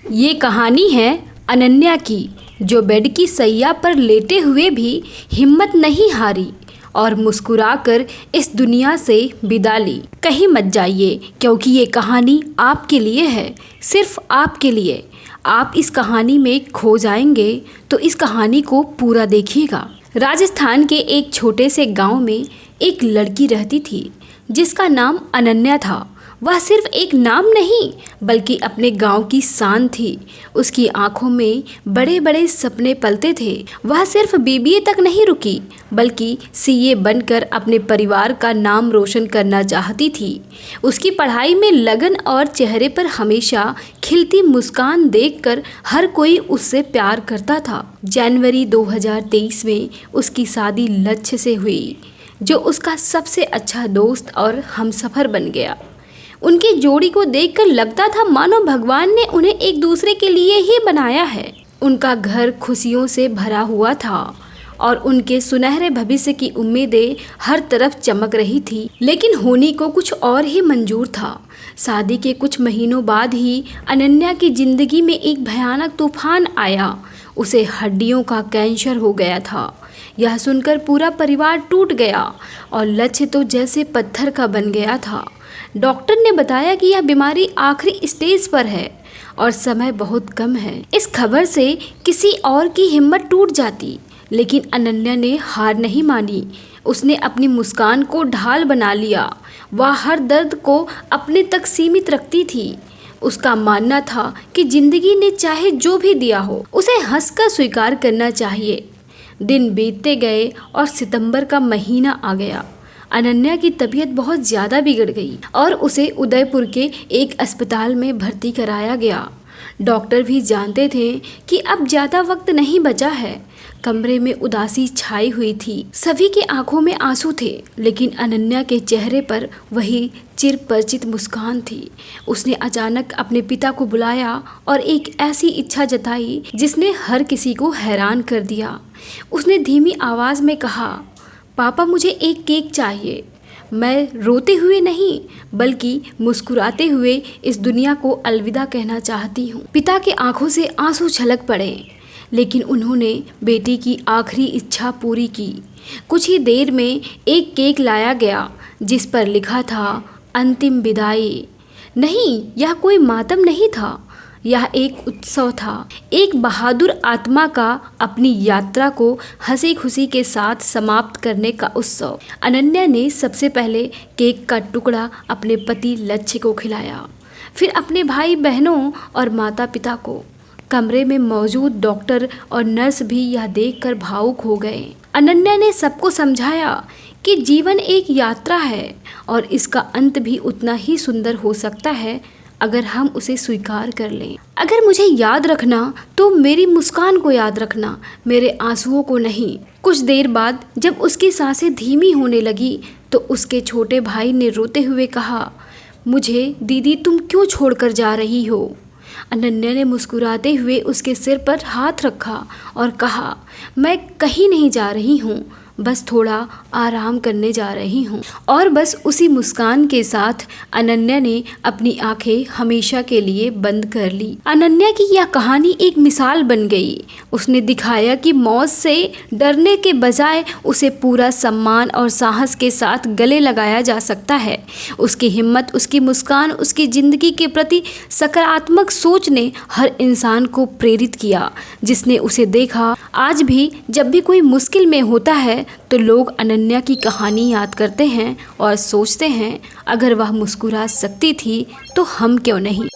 ये कहानी है अनन्या की, जो बेड की सैया पर लेटे हुए भी हिम्मत नहीं हारी और मुस्कुराकर इस दुनिया से विदा ली। कहीं मत जाइए, क्योंकि ये कहानी आपके लिए है, सिर्फ आपके लिए। आप इस कहानी में खो जाएंगे, तो इस कहानी को पूरा देखिएगा। राजस्थान के एक छोटे से गांव में एक लड़की रहती थी, जिसका नाम अनन्या था। वह सिर्फ एक नाम नहीं, बल्कि अपने गांव की शान थी। उसकी आंखों में बड़े बड़े सपने पलते थे। वह सिर्फ बीबीए तक नहीं रुकी, बल्कि सीए बनकर अपने परिवार का नाम रोशन करना चाहती थी। उसकी पढ़ाई में लगन और चेहरे पर हमेशा खिलती मुस्कान देखकर हर कोई उससे प्यार करता था। जनवरी 2023 में उसकी शादी लक्ष्य से हुई, जो उसका सबसे अच्छा दोस्त और हमसफर बन गया। उनकी जोड़ी को देखकर लगता था मानो भगवान ने उन्हें एक दूसरे के लिए ही बनाया है। उनका घर खुशियों से भरा हुआ था और उनके सुनहरे भविष्य की उम्मीदें हर तरफ चमक रही थी। लेकिन होनी को कुछ और ही मंजूर था। शादी के कुछ महीनों बाद ही अनन्या की जिंदगी में एक भयानक तूफान आया। उसे हड्डियों का कैंसर हो गया था। यह सुनकर पूरा परिवार टूट गया और लक्ष्य तो जैसे पत्थर का बन गया था। डॉक्टर ने बताया कि यह बीमारी आखिरी स्टेज पर है और समय बहुत कम है। इस खबर से किसी और की हिम्मत टूट जाती, लेकिन अनन्या ने हार नहीं मानी। उसने अपनी मुस्कान को ढाल बना लिया। वह हर दर्द को अपने तक सीमित रखती थी। उसका मानना था कि जिंदगी ने चाहे जो भी दिया हो, उसे हंसकर स्वीकार करना चाहिए। दिन बीतते गए और सितंबर का महीना आ गया। अनन्या की तबीयत बहुत ज़्यादा बिगड़ गई और उसे उदयपुर के एक अस्पताल में भर्ती कराया गया। डॉक्टर भी जानते थे कि अब ज़्यादा वक्त नहीं बचा है। कमरे में उदासी छाई हुई थी। सभी की आंखों में आंसू थे, लेकिन अनन्या के चेहरे पर वही चिरपरिचित मुस्कान थी। उसने अचानक अपने पिता को बुलाया और एक ऐसी इच्छा जताई जिसने हर किसी को हैरान कर दिया। उसने धीमी आवाज़ में कहा, पापा, मुझे एक केक चाहिए। मैं रोते हुए नहीं, बल्कि मुस्कुराते हुए इस दुनिया को अलविदा कहना चाहती हूँ। पिता की आंखों से आंसू छलक पड़े, लेकिन उन्होंने बेटी की आखिरी इच्छा पूरी की। कुछ ही देर में एक केक लाया गया, जिस पर लिखा था अंतिम विदाई। नहीं, यह कोई मातम नहीं था, यह एक उत्सव था। एक बहादुर आत्मा का अपनी यात्रा को हंसी खुशी के साथ समाप्त करने का उत्सव। अनन्या ने सबसे पहले केक का टुकड़ा अपने पति लक्ष्य को खिलाया, फिर अपने भाई बहनों और माता पिता को। कमरे में मौजूद डॉक्टर और नर्स भी यह देखकर भावुक हो गए। अनन्या ने सबको समझाया कि जीवन एक यात्रा है और इसका अंत भी उतना ही सुंदर हो सकता है अगर हम उसे स्वीकार कर लें। अगर मुझे याद रखना तो मेरी मुस्कान को याद रखना, मेरे आंसुओं को नहीं। कुछ देर बाद जब उसकी सांसें धीमी होने लगी, तो उसके छोटे भाई ने रोते हुए कहा, मुझे दीदी तुम क्यों छोड़कर जा रही हो? अनन्या ने मुस्कुराते हुए उसके सिर पर हाथ रखा और कहा, मैं कहीं नहीं जा रही हूँ, बस थोड़ा आराम करने जा रही हूँ। और बस उसी मुस्कान के साथ अनन्या ने अपनी आंखें हमेशा के लिए बंद कर ली। अनन्या की यह कहानी एक मिसाल बन गई। उसने दिखाया कि मौत से डरने के बजाय उसे पूरा सम्मान और साहस के साथ गले लगाया जा सकता है। उसकी हिम्मत, उसकी मुस्कान, उसकी ज़िंदगी के प्रति सकारात्मक सोच ने हर इंसान को प्रेरित किया, जिसने उसे देखा। आज भी जब भी कोई मुश्किल में होता है, तो लोग अनन्या की कहानी याद करते हैं और सोचते हैं, अगर वह मुस्कुरा सकती थी तो हम क्यों नहीं।